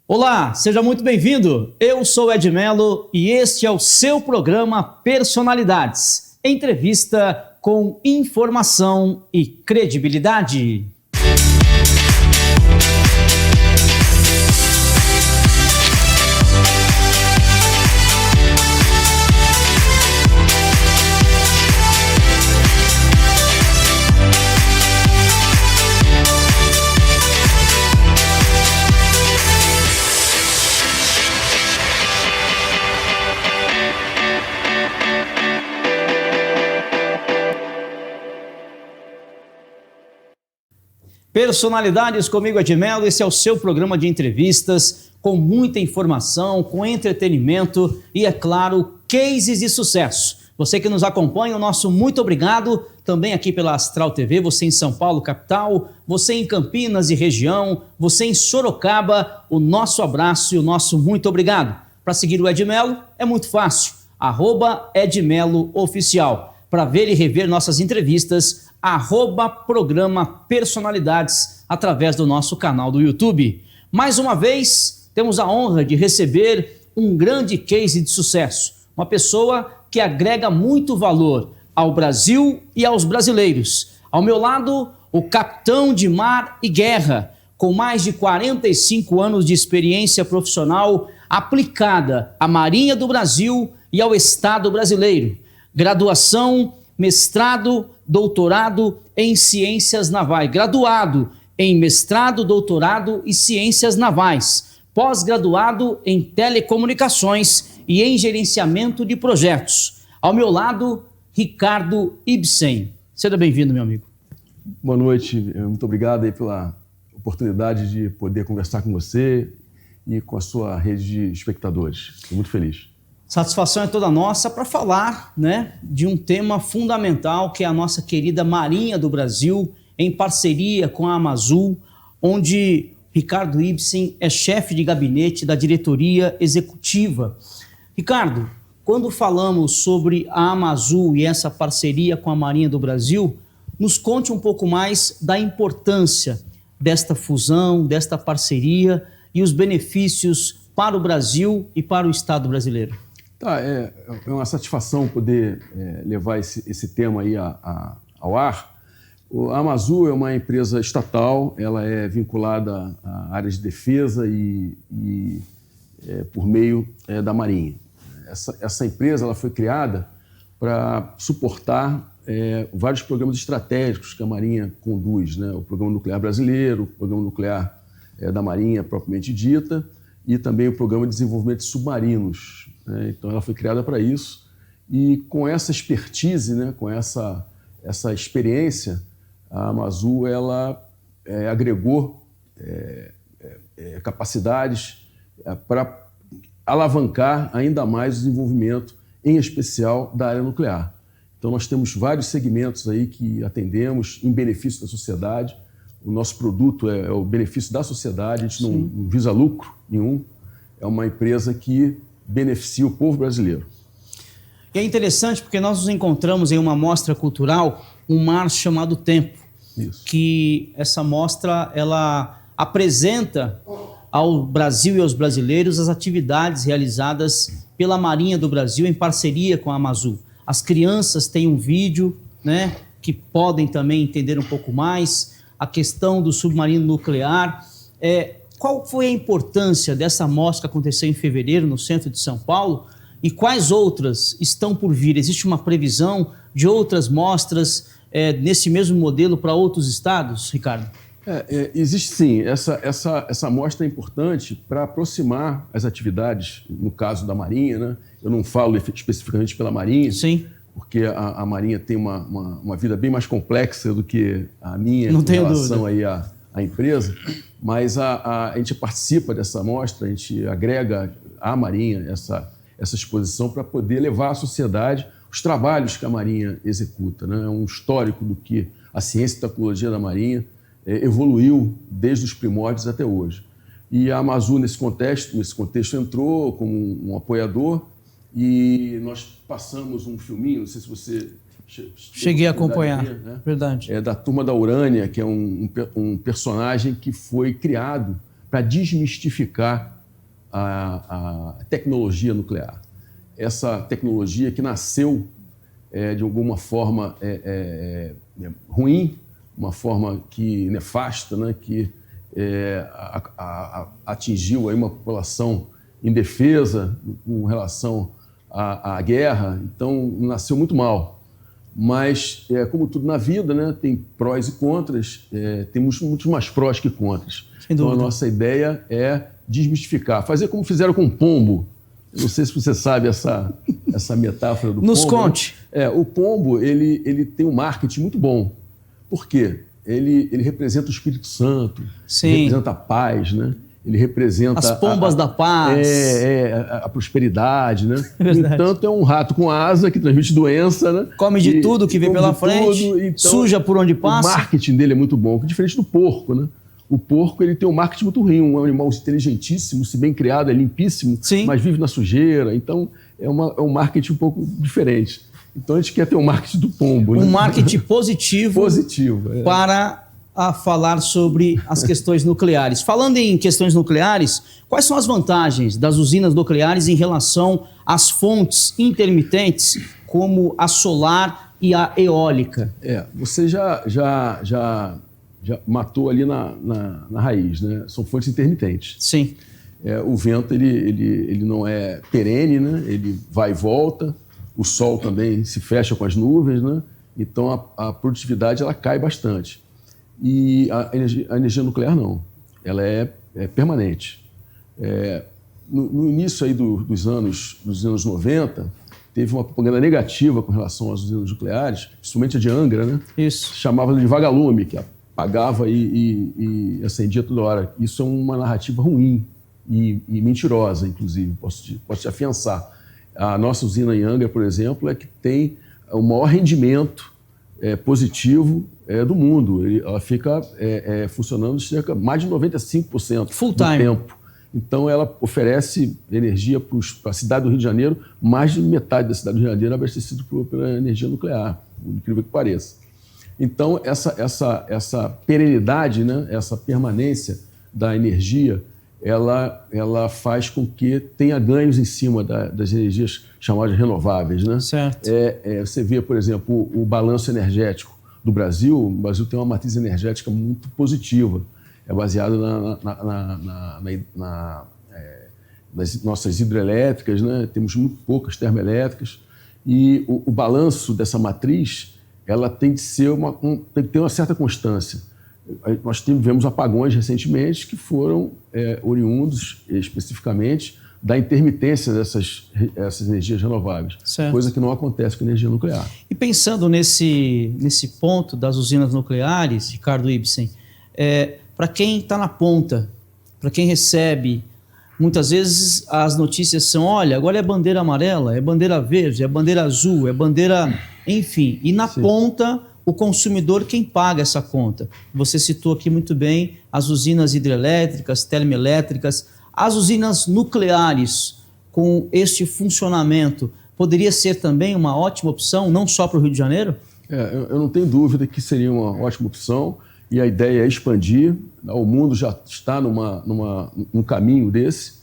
Olá, seja muito bem-vindo. Eu sou Ed Melo e este é o seu programa Personalidades. Entrevista com informação e credibilidade. Personalidades comigo, Ed Melo. Esse é o seu programa de entrevistas com muita informação, com entretenimento e, é claro, cases de sucesso. Você que nos acompanha, o nosso muito obrigado. Também aqui pela Astral TV, você em São Paulo, capital, você em Campinas e região, você em Sorocaba, o nosso abraço e o nosso muito obrigado. Para seguir o Ed Melo é muito fácil, @EdMeloOficial. Para ver e rever nossas entrevistas, @programa Personalidades, através do nosso canal do YouTube. Mais uma vez, temos a honra de receber um grande case de sucesso, uma pessoa que agrega muito valor ao Brasil e aos brasileiros. Ao meu lado, o capitão de mar e guerra, com mais de 45 anos de experiência profissional aplicada à Marinha do Brasil e ao Estado brasileiro. Graduação, mestrado, doutorado em Ciências Navais, graduado em mestrado, doutorado e Ciências Navais, pós-graduado em Telecomunicações e em Gerenciamento de Projetos. Ao meu lado, Ricardo Ibsen. Seja bem-vindo, meu amigo. Boa noite, muito obrigado aí pela oportunidade de poder conversar com você e com a sua rede de espectadores. Estou muito feliz. Satisfação é toda nossa para falar, de um tema fundamental que é a nossa querida Marinha do Brasil, em parceria com a Amazul, onde Ricardo Ibsen é chefe de gabinete da diretoria executiva. Ricardo, quando falamos sobre a Amazul e essa parceria com a Marinha do Brasil, nos conte um pouco mais da importância desta fusão, desta parceria e os benefícios para o Brasil e para o Estado brasileiro. É uma satisfação poder levar esse tema aí ao ar. A Amazul é uma empresa estatal, ela é vinculada à área de defesa e por meio da Marinha. Essa empresa ela foi criada para suportar vários programas estratégicos que a Marinha conduz, o Programa Nuclear Brasileiro, o Programa Nuclear da Marinha propriamente dita, e também o Programa de Desenvolvimento de Submarinos. Então, ela foi criada para isso. E com essa expertise, com essa experiência, a Amazul ela, agregou capacidades para alavancar ainda mais o desenvolvimento, em especial da área nuclear. Então, nós temos vários segmentos aí que atendemos em benefício da sociedade. O nosso produto é o benefício da sociedade, a gente não visa lucro nenhum. É uma empresa que beneficia o povo brasileiro. E é interessante porque nós nos encontramos em uma mostra cultural, um mar chamado Tempo. Isso. Que essa mostra ela apresenta ao Brasil e aos brasileiros as atividades realizadas pela Marinha do Brasil em parceria com a Amazul. As crianças têm um vídeo, que podem também entender um pouco mais, a questão do submarino nuclear. Qual foi a importância dessa mostra que aconteceu em fevereiro no centro de São Paulo e quais outras estão por vir? Existe uma previsão de outras mostras nesse mesmo modelo para outros estados, Ricardo? Existe sim. Essa mostra é importante para aproximar as atividades, no caso da Marinha, Eu não falo especificamente pela Marinha, sim, porque a Marinha tem uma vida bem mais complexa do que a minha não em tenho relação dúvida. aí à empresa, mas a gente participa dessa mostra, a gente agrega à Marinha essa exposição para poder levar à sociedade os trabalhos que a Marinha executa. É um histórico do que a ciência e tecnologia da Marinha evoluiu desde os primórdios até hoje. E a Amazul, nesse contexto entrou como um apoiador e nós passamos um filminho, não sei se você... Cheguei a acompanhar, verdade. Da Turma da Urânia, que é um personagem que foi criado para desmistificar a tecnologia nuclear. Essa tecnologia que nasceu de alguma forma ruim, uma forma que nefasta, né, que atingiu aí uma população indefesa com relação à guerra, então nasceu muito mal. Mas, como tudo na vida, né, tem prós e contras, temos muito mais prós que contras. Então a nossa ideia é desmistificar, fazer como fizeram com o pombo. Eu não sei se você sabe essa metáfora do pombo. Nos conte. O pombo ele tem um marketing muito bom. Por quê? Ele representa o Espírito Santo, ele representa a paz, né? Ele representa as pombas da paz, a prosperidade, né? No entanto, é um rato com asa que transmite doença, né? Come de tudo que vem pela frente, então, suja por onde passa. O marketing dele é muito bom, diferente do porco, né? O porco ele tem um marketing muito ruim, um animal inteligentíssimo, se bem criado, é limpíssimo, mas vive na sujeira. Então, é um marketing um pouco diferente. Então, a gente quer ter um marketing do pombo. Um né? marketing positivo para falar sobre as questões nucleares. Falando em questões nucleares, quais são as vantagens das usinas nucleares em relação às fontes intermitentes, como a solar e a eólica? Você já matou ali na raiz, né? São fontes intermitentes. Sim. O vento ele não é perene, né? Ele vai e volta. O sol também se fecha com as nuvens, né? Então a produtividade ela cai bastante. E a energia nuclear não. Ela é permanente. No início aí dos anos 90, teve uma propaganda negativa com relação às usinas nucleares, principalmente a de Angra, né? Isso. Chamava de vagalume, que apagava e acendia toda hora. Isso é uma narrativa ruim e mentirosa, inclusive, posso te afiançar. A nossa usina em Angra, por exemplo, é que tem o maior rendimento positivo do mundo. Ela fica funcionando cerca mais de 95% Full do time. tempo. Então, ela oferece energia para a cidade do Rio de Janeiro. Mais de metade da cidade do Rio de Janeiro é abastecida pela energia nuclear, por incrível que pareça. Então, essa perenidade, né, essa permanência da energia, ela faz com que tenha ganhos em cima das energias chamadas renováveis, né? Certo. Você vê, por exemplo, o balanço energético do Brasil. O Brasil tem uma matriz energética muito positiva. É baseado nas nossas hidrelétricas, né? Temos muito poucas termoelétricas. E o balanço dessa matriz ela tem que ter uma certa constância. Nós tivemos apagões recentemente que foram oriundos especificamente da intermitência dessas energias renováveis, certo. Coisa que não acontece com a energia nuclear. E pensando nesse ponto das usinas nucleares, Ricardo Ibsen, para quem está na ponta, para quem recebe, muitas vezes as notícias são, olha, agora é bandeira amarela, é bandeira verde, é bandeira azul, é bandeira... Enfim, e na ponta, o consumidor quem paga essa conta. Você citou aqui muito bem as usinas hidrelétricas, termoelétricas, as usinas nucleares com este funcionamento. Poderia ser também uma ótima opção, não só para o Rio de Janeiro? Eu não tenho dúvida que seria uma ótima opção e a ideia é expandir. O mundo já está num caminho desse.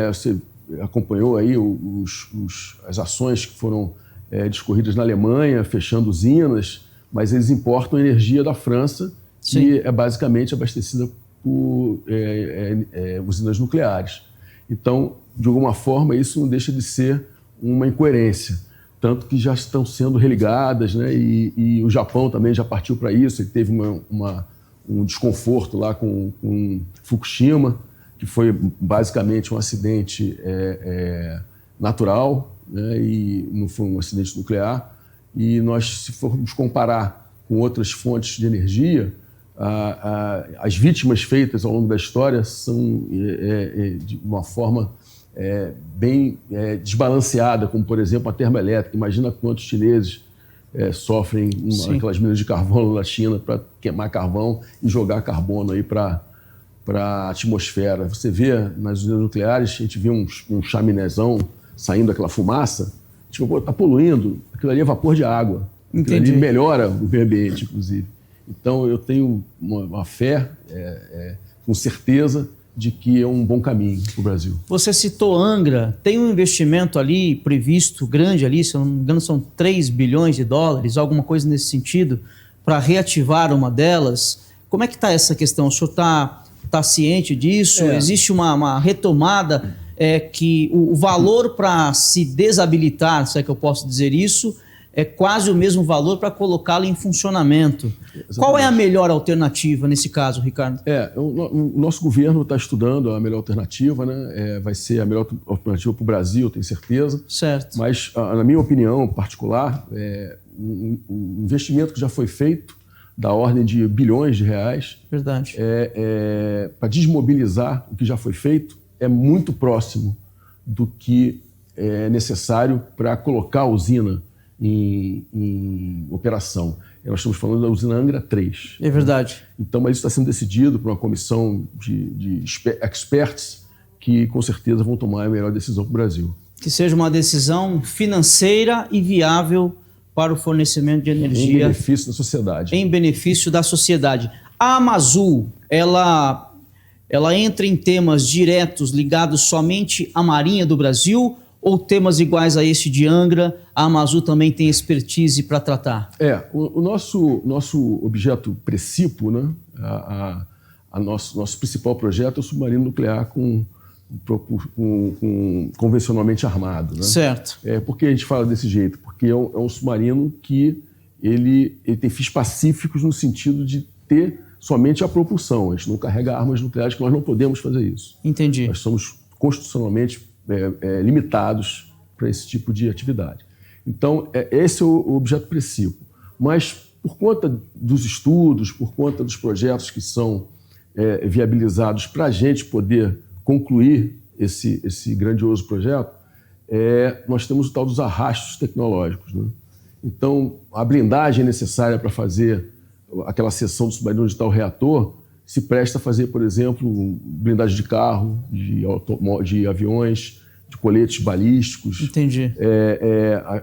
Você acompanhou aí as ações que foram discorridas na Alemanha, fechando usinas, mas eles importam energia da França, que é basicamente abastecida por usinas nucleares. Então, de alguma forma, isso não deixa de ser uma incoerência, tanto que já estão sendo religadas, né? E o Japão também já partiu para isso. Ele teve um desconforto lá com Fukushima, que foi basicamente um acidente natural, né, e não foi um acidente nuclear. E nós, se formos comparar com outras fontes de energia, as vítimas feitas ao longo da história são de uma forma bem desbalanceada, como, por exemplo, a termoelétrica. Imagina quantos chineses sofrem aquelas minas de carvão na China para queimar carvão e jogar carbono aí para a atmosfera. Você vê nas usinas nucleares, a gente vê um chaminézão saindo daquela fumaça, tipo, está poluindo, aquilo ali é vapor de água. Aquilo ali melhora o meio ambiente, inclusive. Então, eu tenho uma fé, com certeza, de que é um bom caminho para o Brasil. Você citou Angra, tem um investimento ali previsto grande ali, se eu não me engano são 3 bilhões de dólares, alguma coisa nesse sentido, para reativar uma delas. Como é que está essa questão? O senhor está ciente disso? Existe uma retomada que o valor para se desabilitar, se é que eu posso dizer isso, é quase o mesmo valor para colocá-lo em funcionamento. Exatamente. Qual é a melhor alternativa nesse caso, Ricardo? O nosso governo está estudando a melhor alternativa, né? Vai ser a melhor alternativa para o Brasil, tenho certeza. Certo. Mas, na minha opinião particular, o investimento que já foi feito, da ordem de bilhões de reais, verdade, para desmobilizar o que já foi feito, é muito próximo do que é necessário para colocar a usina em operação. Nós estamos falando da usina Angra 3. É verdade. Então, mas isso está sendo decidido por uma comissão de experts que, com certeza, vão tomar a melhor decisão para o Brasil. Que seja uma decisão financeira e viável para o fornecimento de energia. Em benefício da sociedade. Em benefício da sociedade. A Amazul, ela entra em temas diretos ligados somente à Marinha do Brasil ou temas iguais a esse de Angra, a Amazul também tem expertise para tratar? O nosso objeto principal, né, nosso principal projeto é o submarino nuclear com convencionalmente armado. Né? Certo. Por que a gente fala desse jeito? Porque é um submarino que ele tem fins pacíficos no sentido de ter somente a propulsão. A gente não carrega armas nucleares, que nós não podemos fazer isso. Entendi. Nós somos constitucionalmente limitados para esse tipo de atividade. Então, esse é o objeto principal. Mas, por conta dos estudos, por conta dos projetos que são viabilizados para a gente poder concluir esse grandioso projeto, nós temos o tal dos arrastos tecnológicos. Né? Então, a blindagem necessária para fazer aquela seção do submarino de tal reator se presta a fazer, por exemplo, blindagem de carro, de aviões, de coletes balísticos. Entendi.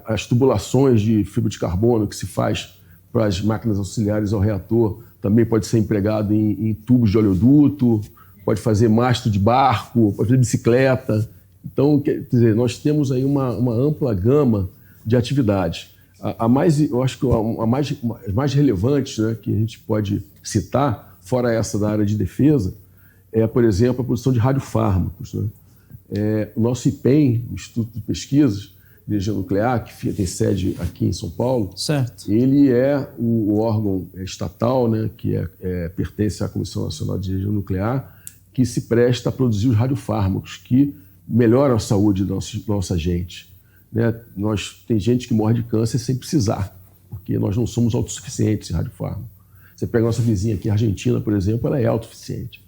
As tubulações de fibra de carbono que se faz para as máquinas auxiliares ao reator também pode ser empregado em tubos de oleoduto, pode fazer mastro de barco, pode fazer bicicleta. Então, quer dizer, nós temos aí uma ampla gama de atividades. Eu acho que as mais relevantes, né, que a gente pode citar, fora essa da área de defesa, por exemplo, a produção de radiofármacos. Né? O nosso IPEM, o Instituto de Pesquisas de Energia Nuclear, que tem sede aqui em São Paulo, certo, ele é o órgão estatal, né, que pertence à Comissão Nacional de Energia Nuclear, que se presta a produzir os radiofármacos que melhoram a saúde da nossa gente. Né? Tem gente que morre de câncer sem precisar, porque nós não somos autossuficientes em radiofármaco. Você pega a nossa vizinha aqui, a Argentina, por exemplo, ela é autossuficiente.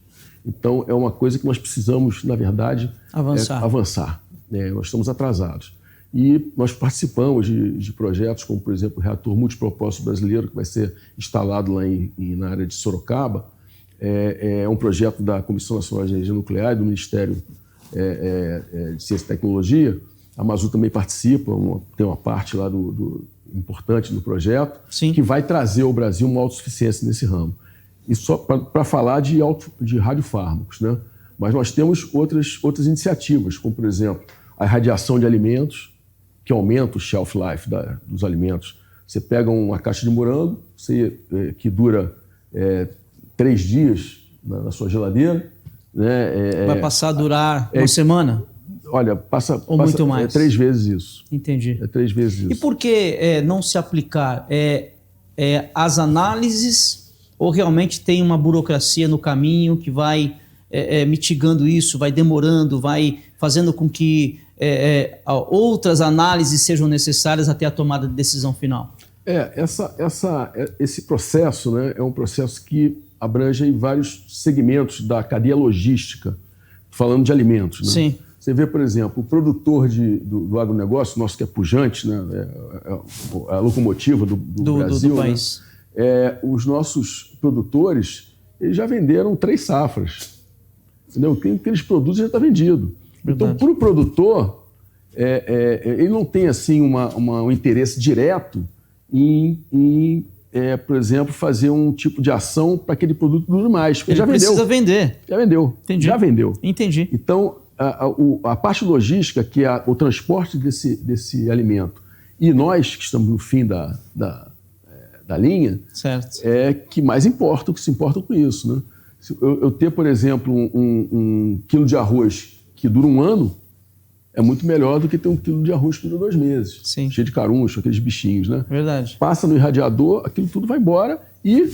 Então, é uma coisa que nós precisamos, na verdade, avançar. Nós estamos atrasados. E nós participamos de projetos como, por exemplo, o reator multipropósito brasileiro, que vai ser instalado lá na área de Sorocaba. É um projeto da Comissão Nacional de Energia Nuclear e do Ministério de Ciência e Tecnologia. A Amazul também participa, tem uma parte lá importante do projeto, sim, que vai trazer ao Brasil uma autossuficiência nesse ramo. E só para falar de radiofármacos, né? Mas nós temos outras iniciativas, como, por exemplo, a irradiação de alimentos, que aumenta o shelf life dos alimentos. Você pega uma caixa de morango, que dura 3 dias na sua geladeira. Né? Vai passar a durar uma semana? Olha, passa muito mais. 3 vezes isso. Entendi. 3 vezes isso. E por que não se aplicar as análises ou realmente tem uma burocracia no caminho que vai mitigando isso, vai demorando, vai fazendo com que outras análises sejam necessárias até a tomada de decisão final? Esse processo, né, é um processo que abrange vários segmentos da cadeia logística, falando de alimentos. Né? Sim. Você vê, por exemplo, o produtor do agronegócio, nosso que é pujante, né, a locomotiva do Brasil, do país. Né, os nossos produtores eles já venderam 3 safras. Entendeu? O que eles produzem já está vendido. Verdade. Então, para o produtor, ele não tem assim, um interesse direto em por exemplo, fazer um tipo de ação para aquele produto dure mais. Porque Ele já vendeu. precisa vender. Já vendeu. Entendi. Já vendeu. Entendi. Então, a parte logística, que é o transporte desse alimento, e nós que estamos no fim da linha, certo, é que mais importa, o que se importa com isso, né? Eu ter, por exemplo, um quilo de arroz que dura 1 ano, é muito melhor do que ter 1 quilo de arroz que dura 2 meses. Sim. Cheio de caruncho, aqueles bichinhos, né? Verdade. Passa no irradiador, aquilo tudo vai embora e...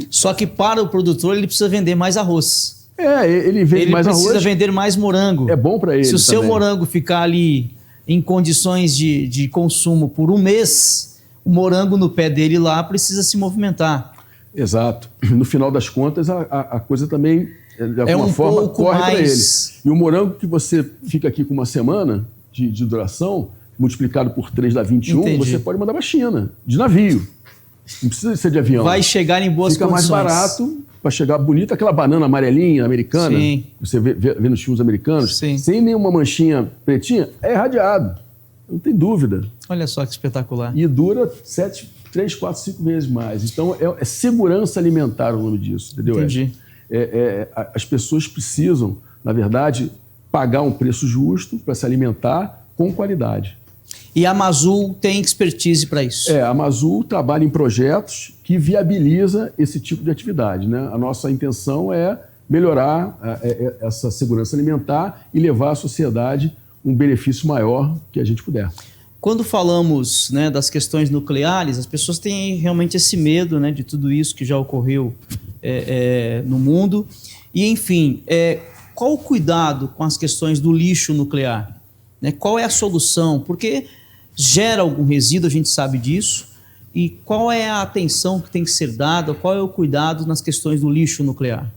Só que para o produtor ele precisa vender mais arroz. Ele vende mais arroz. Ele precisa vender mais morango. É bom para ele. Se o também. seu morango ficar ali em condições de consumo por 1 mês, o morango no pé dele lá precisa se movimentar. Exato. No final das contas, a coisa também, de alguma forma, pouco corre para ele. mais... E o morango que você fica aqui com 1 semana de duração, multiplicado por 3 dá 21, Entendi. você pode mandar para a China, de navio. Não precisa ser de avião. Vai chegar em boas condições. Fica mais barato, para chegar bonito, aquela banana amarelinha americana, Sim. que você vê nos filmes americanos, Sim. sem nenhuma manchinha pretinha, é irradiado. Não tem dúvida. Olha só que espetacular. E dura 3, 4, 5 vezes mais. Então, é segurança alimentar o nome disso, entendeu? Entendi. As pessoas precisam, na verdade, pagar um preço justo para se alimentar com qualidade. E a Amazul tem expertise para isso? A Amazul trabalha em projetos que viabiliza esse tipo de atividade, né? A nossa intenção é melhorar essa segurança alimentar e levar à sociedade um benefício maior que a gente puder. Quando falamos, né, das questões nucleares, as pessoas têm realmente esse medo, né, de tudo isso que já ocorreu no mundo. E, enfim, qual o cuidado com as questões do lixo nuclear? Né? Qual é a solução? Porque gera algum resíduo, a gente sabe disso. E qual é a atenção que tem que ser dada? Qual é o cuidado nas questões do lixo nuclear?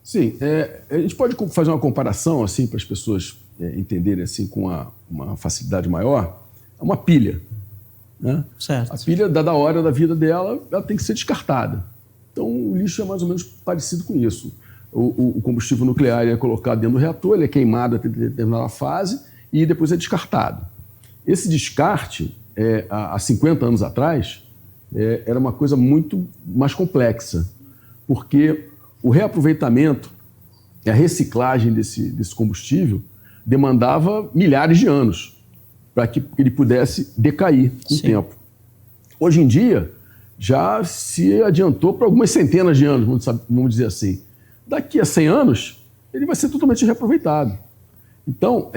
Sim, a gente pode fazer uma comparação assim para as pessoas entenderem assim com uma facilidade maior. É uma pilha, né? Certo. A pilha, dada a hora da vida dela, ela tem que ser descartada. Então, o lixo é mais ou menos parecido com isso. O combustível nuclear é colocado dentro do reator, ele é queimado até determinada fase e depois é descartado. Esse descarte, há 50 anos atrás, era uma coisa muito mais complexa, porque o reaproveitamento e a reciclagem desse combustível demandava milhares de anos para que ele pudesse decair com o tempo. Hoje em dia, já se adiantou para algumas centenas de anos, vamos dizer assim. Daqui a 100 anos, ele vai ser totalmente reaproveitado. Então,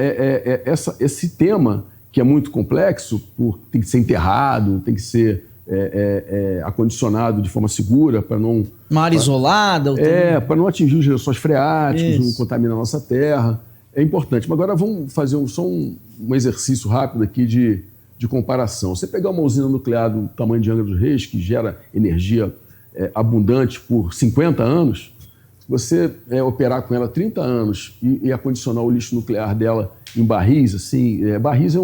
esse tema, que é muito complexo, tem que ser enterrado, tem que ser acondicionado de forma segura para não... Uma área isolada? Para não atingir os lençóis freáticos, não contaminar a nossa terra. É importante. Mas agora vamos fazer só um exercício rápido aqui de comparação. Você pegar uma usina nuclear do tamanho de Angra dos Reis, que gera energia abundante por 50 anos, se você operar com ela 30 anos e acondicionar o lixo nuclear dela em barris, assim, barris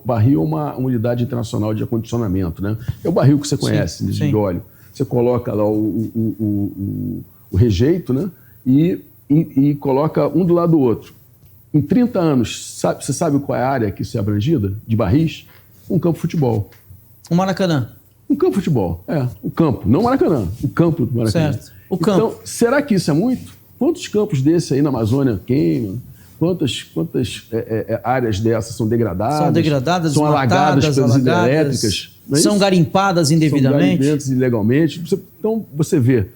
barril é uma unidade internacional de acondicionamento, né? É o barril que você conhece, de óleo. Você coloca lá o rejeito, né? E coloca um do lado do outro. Em 30 anos, você sabe qual é a área que isso é abrangida de barris? Um campo de futebol. Um Maracanã. Um campo de futebol, o campo, não o Maracanã, o campo do Maracanã. Certo, o campo. Então, será que isso é muito? Quantos campos desses aí na Amazônia queimam? Quantas áreas dessas são degradadas? São degradadas, são alagadas pelas hidrelétricas? São garimpadas indevidamente? São garimpadas ilegalmente. Então, você vê,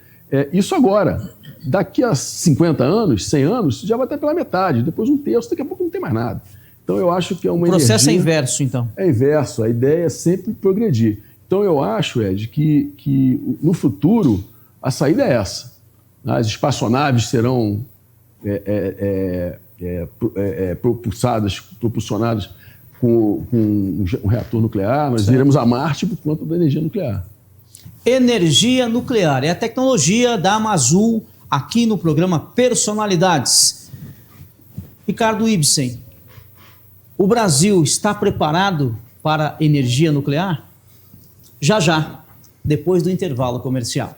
isso agora. Daqui a 50 anos, 100 anos, já vai estar pela metade. Depois 1/3, daqui a pouco não tem mais nada. Então, eu acho que é uma energia... O processo é inverso, então? É inverso. A ideia é sempre progredir. Então, eu acho, Ed, que no futuro a saída é essa. As espaçonaves serão propulsionadas com um reator nuclear. Nós iremos a Marte por conta da energia nuclear. Energia nuclear. É a tecnologia da Amazul aqui no programa Personalidades. Ricardo Ibsen, o Brasil está preparado para energia nuclear? Já, depois do intervalo comercial.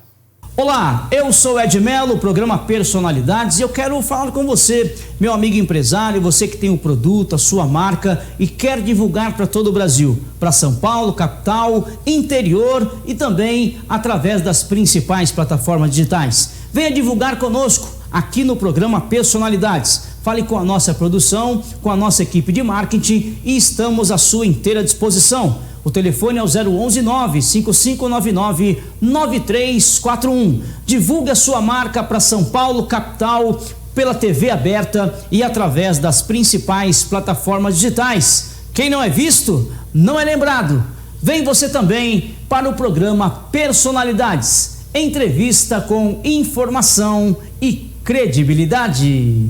Olá, eu sou Ed Mello, programa Personalidades, e eu quero falar com você, meu amigo empresário, você que tem o produto, a sua marca e quer divulgar para todo o Brasil, para São Paulo, capital, interior e também através das principais plataformas digitais. Venha divulgar conosco aqui no programa Personalidades. Fale com a nossa produção, com a nossa equipe de marketing e estamos à sua inteira disposição. O telefone é o 011-95599-9341. Divulgue a sua marca para São Paulo, capital, pela TV aberta e através das principais plataformas digitais. Quem não é visto, não é lembrado. Vem você também para o programa Personalidades. Entrevista com informação e credibilidade.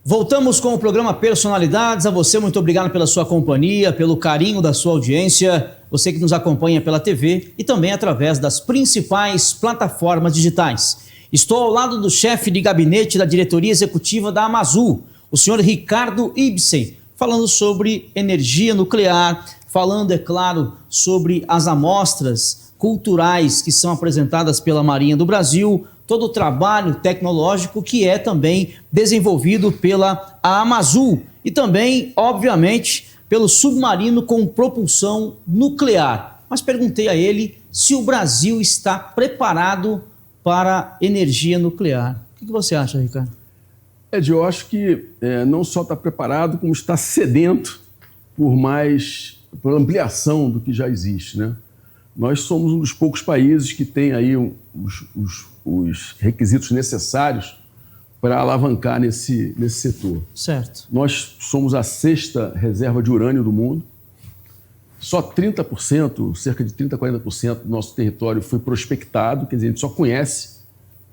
Voltamos com o programa Personalidades. A você, muito obrigado pela sua companhia, pelo carinho da sua audiência, você que nos acompanha pela TV e também através das principais plataformas digitais. Estou ao lado do chefe de gabinete da diretoria executiva da Amazul, o senhor Ricardo Ibsen, falando sobre energia nuclear, falando, é claro, sobre as amostras culturais que são apresentadas pela Marinha do Brasil, todo o trabalho tecnológico que é também desenvolvido pela Amazul e também, obviamente, pelo submarino com propulsão nuclear. Mas perguntei a ele se o Brasil está preparado para energia nuclear. O que você acha, Ricardo? Ed, eu acho que não só está preparado, como está sedento por ampliação do que já existe, né? Nós somos um dos poucos países que tem aí os requisitos necessários para alavancar nesse setor. Certo. Nós somos a 6ª reserva de urânio do mundo. Só 30%, cerca de 30% a 40% do nosso território foi prospectado, quer dizer, a gente só conhece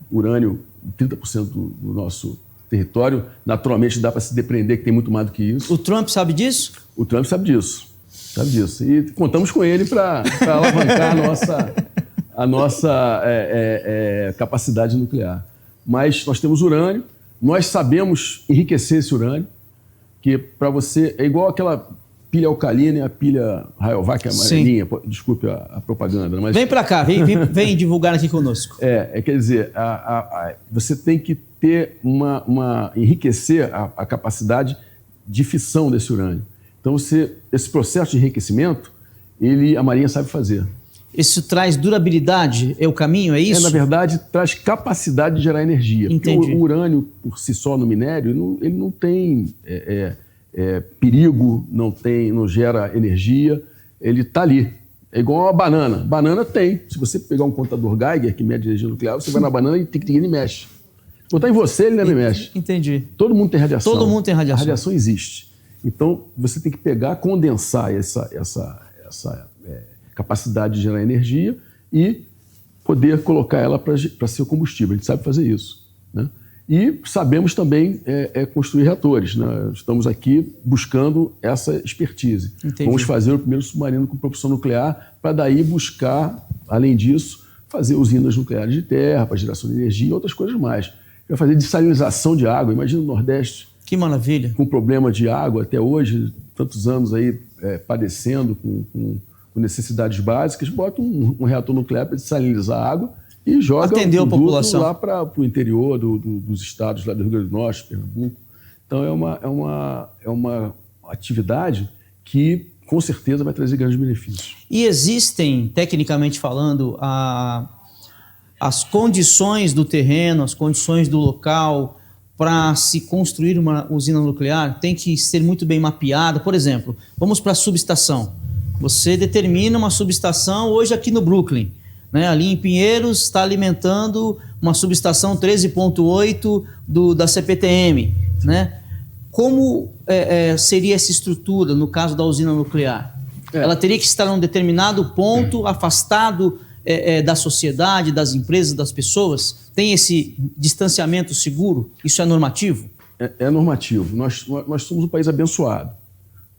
urânio, 30% do nosso território. Naturalmente dá para se depreender que tem muito mais do que isso. O Trump sabe disso? O Trump sabe disso. Sabe disso. E contamos com ele para alavancar a nossa capacidade nuclear. Mas nós temos urânio, nós sabemos enriquecer esse urânio, que para você é igual aquela pilha alcalina e a pilha Rayovac, amarelinha, desculpe a propaganda. Mas... Vem para cá, vem divulgar aqui conosco. Quer dizer, você tem que ter enriquecer a capacidade de fissão desse urânio. Então, esse processo de enriquecimento, a Marinha sabe fazer. Isso traz durabilidade? É o caminho, é isso? Na verdade, traz capacidade de gerar energia. Entendi. Porque o urânio, por si só, no minério, ele não tem perigo, não gera energia, ele está ali. É igual uma banana. Banana tem. Se você pegar um contador Geiger, que mede energia nuclear, você vai na banana e ele mexe. Se botar em você, ele não mexe. Entendi. Todo mundo tem radiação. Todo mundo tem radiação. A radiação existe. Então, você tem que condensar essa capacidade de gerar energia e poder colocar ela para ser combustível. A gente sabe fazer isso, né? E sabemos também construir reatores, né? Estamos aqui buscando essa expertise. Entendi. Vamos fazer o primeiro submarino com propulsão nuclear para daí buscar, além disso, fazer usinas nucleares de terra para geração de energia e outras coisas mais. Vai fazer dessalinização de água. Imagina o Nordeste. Que maravilha. Com problema de água até hoje, tantos anos aí padecendo com necessidades básicas, bota um reator nuclear para desalinizar a água e joga atender a população lá para o interior dos estados lá do Rio Grande do Norte, Pernambuco. Então é uma atividade que com certeza vai trazer grandes benefícios. E existem, tecnicamente falando, as condições do terreno, as condições do local para se construir uma usina nuclear tem que ser muito bem mapeada. Por exemplo, vamos para a subestação. Você determina uma subestação hoje aqui no Brooklyn, né? Ali em Pinheiros está alimentando uma subestação 13.8 da CPTM, né? Como seria essa estrutura no caso da usina nuclear? Ela teria que estar em um determinado ponto, afastado da sociedade, das empresas, das pessoas? Tem esse distanciamento seguro? Isso é normativo? É normativo. Nós somos um país abençoado.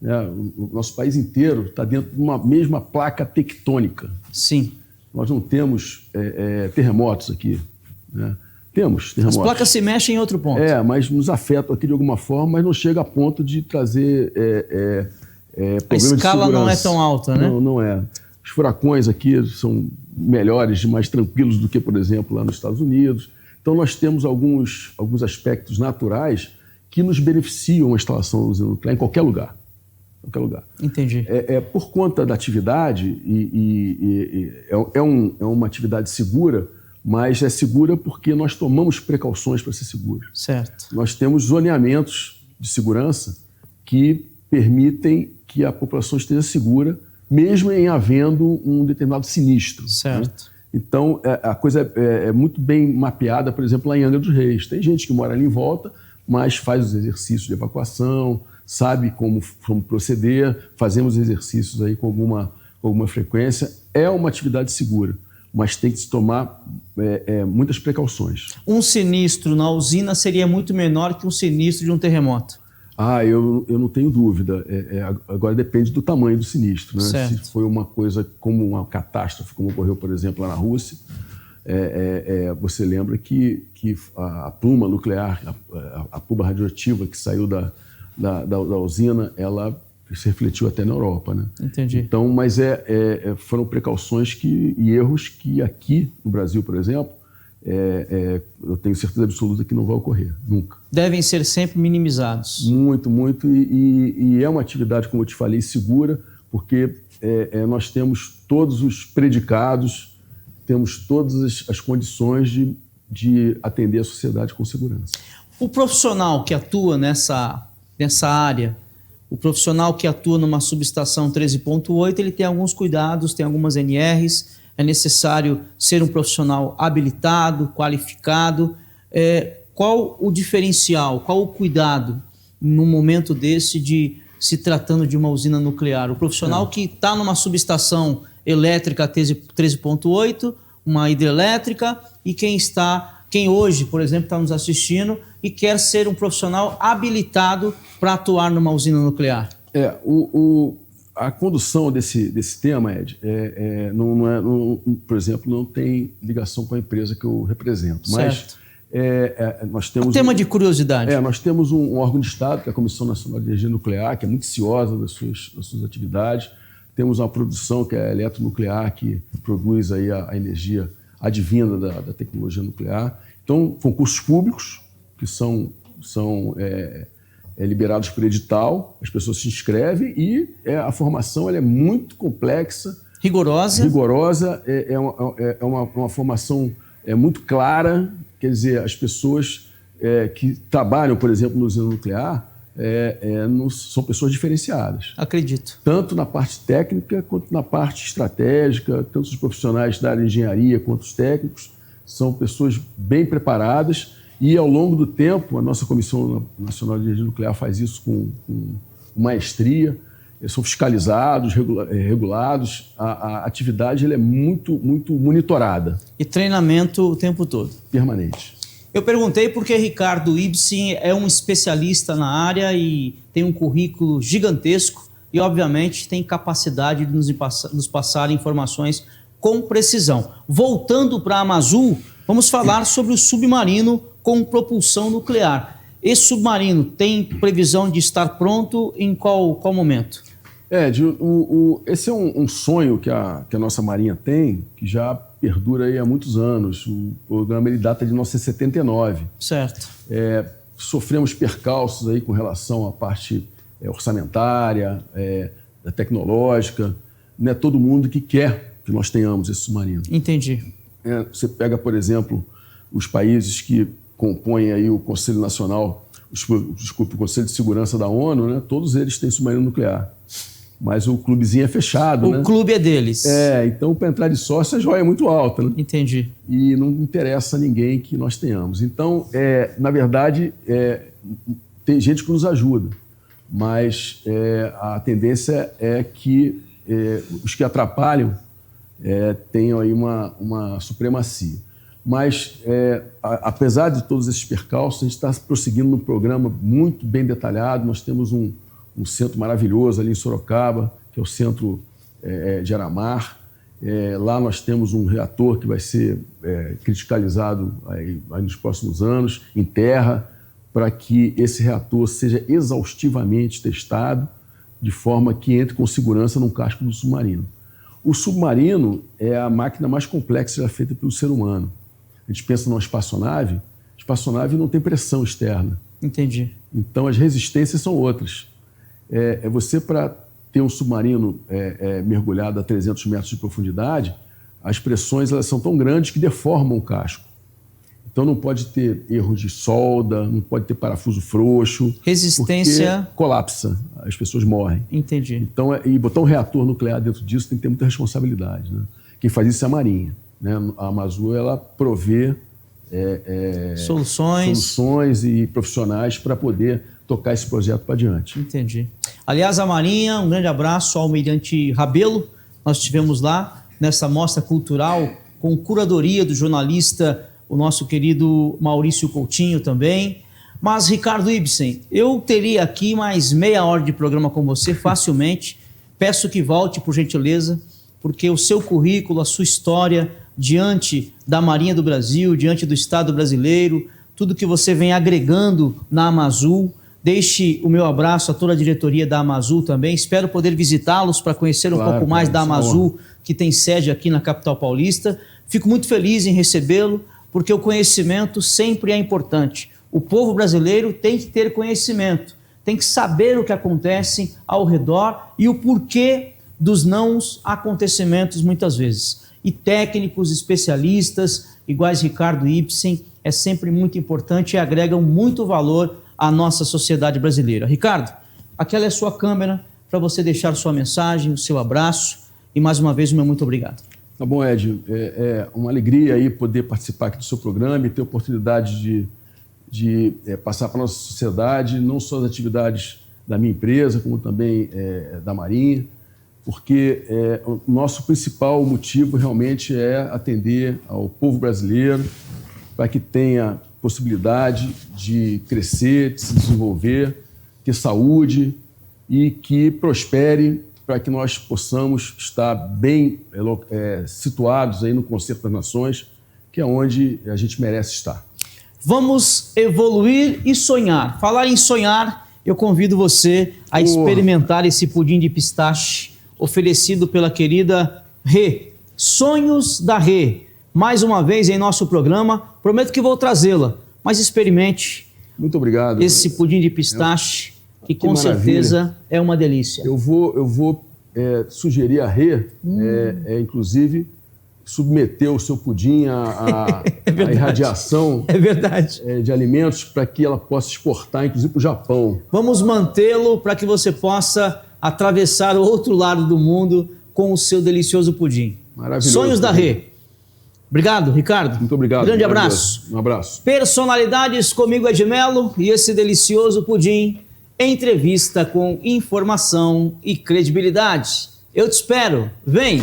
O nosso país inteiro está dentro de uma mesma placa tectônica. Sim. Nós não temos terremotos aqui, né? Temos terremotos. As placas se mexem em outro ponto. Mas nos afetam aqui de alguma forma, mas não chega a ponto de trazer a escala não é tão alta, né? Não é. Os furacões aqui são melhores, mais tranquilos do que, por exemplo, lá nos Estados Unidos. Então, nós temos alguns aspectos naturais que nos beneficiam a instalação da usina nuclear em qualquer lugar. Entendi. Por conta da atividade, é uma atividade segura, mas é segura porque nós tomamos precauções para ser segura. Certo. Nós temos zoneamentos de segurança que permitem que a população esteja segura, mesmo em havendo um determinado sinistro. Certo. Né? Então, a coisa é muito bem mapeada, por exemplo, lá em Angra dos Reis. Tem gente que mora ali em volta, mas faz os exercícios de evacuação, sabe como proceder, fazemos exercícios aí com alguma frequência. É uma atividade segura, mas tem que se tomar muitas precauções. Um sinistro na usina seria muito menor que um sinistro de um terremoto? Eu não tenho dúvida. Agora depende do tamanho do sinistro. Né? Se foi uma coisa como uma catástrofe, como ocorreu, por exemplo, lá na Rússia, você lembra que a pluma nuclear, a pluma radioativa que saiu da usina, ela se refletiu até na Europa. Né? Entendi. Então, mas foram precauções e erros que aqui no Brasil, por exemplo, eu tenho certeza absoluta que não vai ocorrer, nunca. Devem ser sempre minimizados. Muito, muito. E é uma atividade, como eu te falei, segura, porque nós temos todos os predicados, temos todas as condições de atender a sociedade com segurança. O profissional que atua nessa área, o profissional que atua numa subestação 13.8, ele tem alguns cuidados, tem algumas NRs. É necessário ser um profissional habilitado, qualificado. Qual o diferencial, qual o cuidado num momento desse de se tratando de uma usina nuclear? O profissional que está numa subestação elétrica 13.8, uma hidrelétrica, e quem hoje, por exemplo, está nos assistindo e quer ser um profissional habilitado para atuar numa usina nuclear. A condução desse tema, Ed, por exemplo, não tem ligação com a empresa que eu represento. Certo. Mas nós temos tema de curiosidade. Nós temos um órgão de Estado, que é a Comissão Nacional de Energia Nuclear, que é muito ciosa das suas atividades. Temos uma produção, que é a Eletronuclear, que produz aí a energia advinda da tecnologia nuclear. Então, concursos públicos, que são liberados por edital, as pessoas se inscrevem e a formação ela é muito complexa. Rigorosa. É uma formação muito clara, quer dizer, as pessoas que trabalham, por exemplo, no usina nuclear, são pessoas diferenciadas. Acredito. Tanto na parte técnica quanto na parte estratégica, tanto os profissionais da área de engenharia quanto os técnicos, são pessoas bem preparadas. E, ao longo do tempo, a nossa Comissão Nacional de Energia Nuclear faz isso com maestria, são fiscalizados, regulados, a atividade ela é muito, muito monitorada. E treinamento o tempo todo? Permanente. Eu perguntei porque Ricardo Ibsen é um especialista na área e tem um currículo gigantesco e, obviamente, tem capacidade de nos passar informações com precisão. Voltando para a Amazul, vamos falar sobre o submarino com propulsão nuclear. Esse submarino tem previsão de estar pronto em qual momento? Esse é um sonho que a nossa Marinha tem, que já perdura aí há muitos anos. O programa ele data de 1979. Certo. Sofremos percalços aí com relação à parte orçamentária, tecnológica. Não é todo mundo que quer que nós tenhamos esse submarino. Entendi. Você pega, por exemplo, os países que compõem aí o Conselho Nacional, o Conselho de Segurança da ONU, né? Todos eles têm submarino nuclear. Mas o clubezinho é fechado, né? O clube é deles. Então para entrar de sócio a joia é muito alta, né? Entendi. E não interessa a ninguém que nós tenhamos. Então, na verdade, tem gente que nos ajuda, mas a tendência é que os que atrapalham tenham aí uma supremacia. Mas, apesar de todos esses percalços, a gente está prosseguindo num programa muito bem detalhado. Nós temos um centro maravilhoso ali em Sorocaba, que é o centro de Aramar. Lá nós temos um reator que vai ser criticalizado aí nos próximos anos, em terra, para que esse reator seja exaustivamente testado, de forma que entre com segurança num casco do submarino. O submarino é a máquina mais complexa já feita pelo ser humano. A gente pensa numa espaçonave, a espaçonave não tem pressão externa. Entendi. Então, as resistências são outras. Você, para ter um submarino mergulhado a 300 metros de profundidade, as pressões elas são tão grandes que deformam o casco. Então, não pode ter erro de solda, não pode ter parafuso frouxo. Resistência... Porque colapsa, as pessoas morrem. Entendi. Então, e botar um reator nuclear dentro disso tem que ter muita responsabilidade, né? Quem faz isso é a Marinha, né? A Amazul, ela provê soluções e profissionais para poder tocar esse projeto para adiante. Entendi. Aliás, a Marinha, um grande abraço ao almirante Rabelo. Nós estivemos lá nessa mostra cultural com curadoria do jornalista, o nosso querido Maurício Coutinho também. Mas, Ricardo Ibsen, eu teria aqui mais meia hora de programa com você facilmente. Peço que volte, por gentileza, porque o seu currículo, a sua história diante da Marinha do Brasil, diante do Estado brasileiro, tudo que você vem agregando na Amazul. Deixe o meu abraço a toda a diretoria da Amazul também. Espero poder visitá-los para conhecer um pouco mais da Amazul, que tem sede aqui na capital paulista. Fico muito feliz em recebê-lo, porque o conhecimento sempre é importante. O povo brasileiro tem que ter conhecimento, tem que saber o que acontece ao redor e o porquê dos não acontecimentos muitas vezes. E técnicos, especialistas, iguais Ricardo Ibsen, é sempre muito importante e agregam muito valor à nossa sociedade brasileira. Ricardo, aquela é a sua câmera para você deixar sua mensagem, o seu abraço e mais uma vez o meu muito obrigado. Tá bom, Ed. É uma alegria aí poder participar aqui do seu programa e ter a oportunidade de passar para a nossa sociedade, não só as atividades da minha empresa, como também da Marinha, porque o nosso principal motivo realmente é atender ao povo brasileiro para que tenha possibilidade de crescer, de se desenvolver, ter saúde e que prospere para que nós possamos estar bem situados aí no Concerto das Nações, que é onde a gente merece estar. Vamos evoluir e sonhar. Falar em sonhar, eu convido você a experimentar esse pudim de pistache oferecido pela querida Rê. Sonhos da Rê. Mais uma vez em nosso programa. Prometo que vou trazê-la, mas experimente. Muito obrigado. Esse pudim de pistache, que com certeza é uma delícia. Eu vou sugerir a Rê, inclusive, submeter o seu pudim à irradiação de alimentos para que ela possa exportar, inclusive, para o Japão. Vamos mantê-lo para que você possa atravessar o outro lado do mundo com o seu delicioso pudim. Maravilhoso. Sonhos da Rê. Obrigado, Ricardo. Muito obrigado. Grande abraço. Um abraço. Personalidades comigo, Ed Melo, e esse delicioso pudim. Entrevista com informação e credibilidade. Eu te espero. Vem!